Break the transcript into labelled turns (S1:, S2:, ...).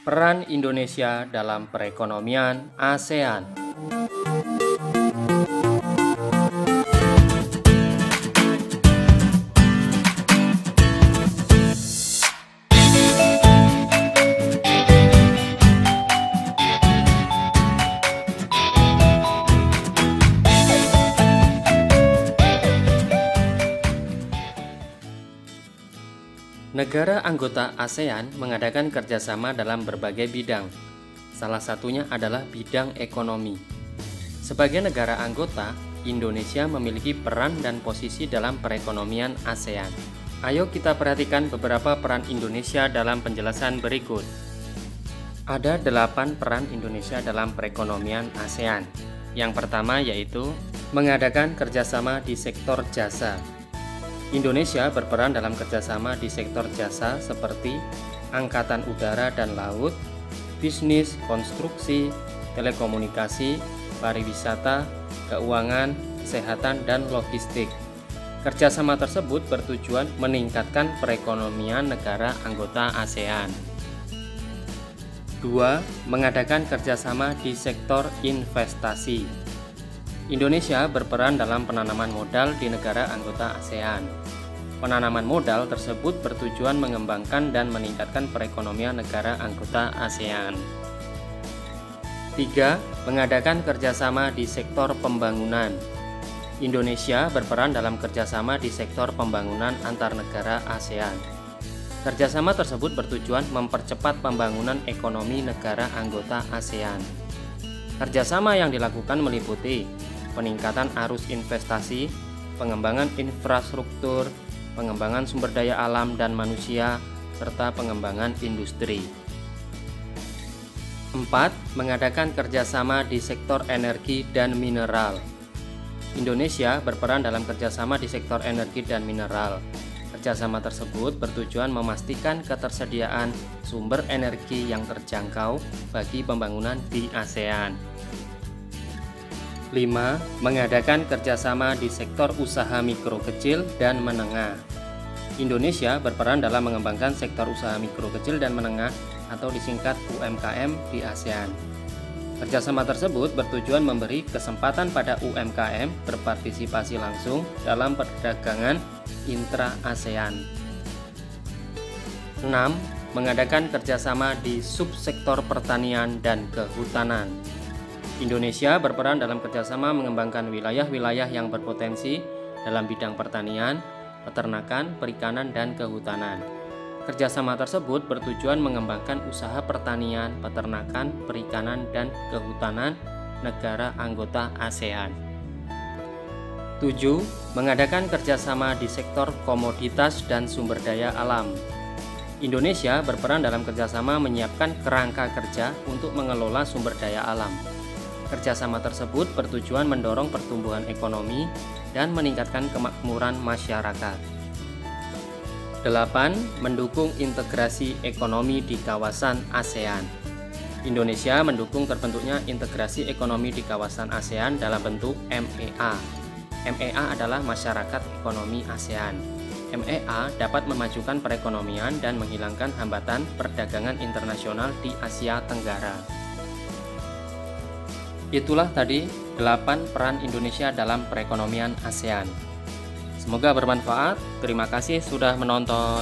S1: Peran Indonesia dalam perekonomian ASEAN. Negara anggota ASEAN mengadakan kerjasama dalam berbagai bidang. Salah satunya adalah bidang ekonomi. Sebagai negara anggota, Indonesia memiliki peran dan posisi dalam perekonomian ASEAN. Ayo kita perhatikan beberapa peran Indonesia dalam penjelasan berikut. Ada 8 peran Indonesia dalam perekonomian ASEAN. Yang pertama yaitu mengadakan kerjasama di sektor jasa. Indonesia berperan dalam kerjasama di sektor jasa seperti angkatan udara dan laut, bisnis, konstruksi, telekomunikasi, pariwisata, keuangan, kesehatan, dan logistik. Kerjasama tersebut bertujuan meningkatkan perekonomian negara anggota ASEAN. 2. Mengadakan kerjasama di sektor investasi. Indonesia berperan dalam penanaman modal di negara anggota ASEAN. Penanaman modal tersebut bertujuan mengembangkan dan meningkatkan perekonomian negara anggota ASEAN. 3. Mengadakan kerjasama di sektor pembangunan. Indonesia berperan dalam kerjasama di sektor pembangunan antar negara ASEAN. Kerjasama tersebut bertujuan mempercepat pembangunan ekonomi negara anggota ASEAN. Kerjasama yang dilakukan meliputi peningkatan arus investasi, pengembangan infrastruktur, pengembangan sumber daya alam dan manusia, serta pengembangan industri. 4. Mengadakan kerjasama di sektor energi dan mineral. Indonesia berperan dalam kerjasama di sektor energi dan mineral. Kerjasama tersebut bertujuan memastikan ketersediaan sumber energi yang terjangkau bagi pembangunan di ASEAN. 5. Mengadakan kerjasama di sektor usaha mikro kecil dan menengah. Indonesia berperan dalam mengembangkan sektor usaha mikro kecil dan menengah atau disingkat UMKM di ASEAN. Kerjasama tersebut bertujuan memberi kesempatan pada UMKM berpartisipasi langsung dalam perdagangan intra-ASEAN. 6. Mengadakan kerjasama di subsektor pertanian dan kehutanan. Indonesia berperan dalam kerjasama mengembangkan wilayah-wilayah yang berpotensi dalam bidang pertanian, peternakan, perikanan, dan kehutanan. Kerjasama tersebut bertujuan mengembangkan usaha pertanian, peternakan, perikanan, dan kehutanan negara anggota ASEAN. 7. Mengadakan kerjasama di sektor komoditas dan sumber daya alam. Indonesia berperan dalam kerjasama menyiapkan kerangka kerja untuk mengelola sumber daya alam. Kerjasama tersebut bertujuan mendorong pertumbuhan ekonomi dan meningkatkan kemakmuran masyarakat. 8. Mendukung integrasi ekonomi di kawasan ASEAN. Indonesia mendukung terbentuknya integrasi ekonomi di kawasan ASEAN dalam bentuk MEA. MEA adalah Masyarakat Ekonomi ASEAN. MEA dapat memajukan perekonomian dan menghilangkan hambatan perdagangan internasional di Asia Tenggara. Itulah tadi 8 peran Indonesia dalam perekonomian ASEAN. Semoga bermanfaat. Terima kasih sudah menonton.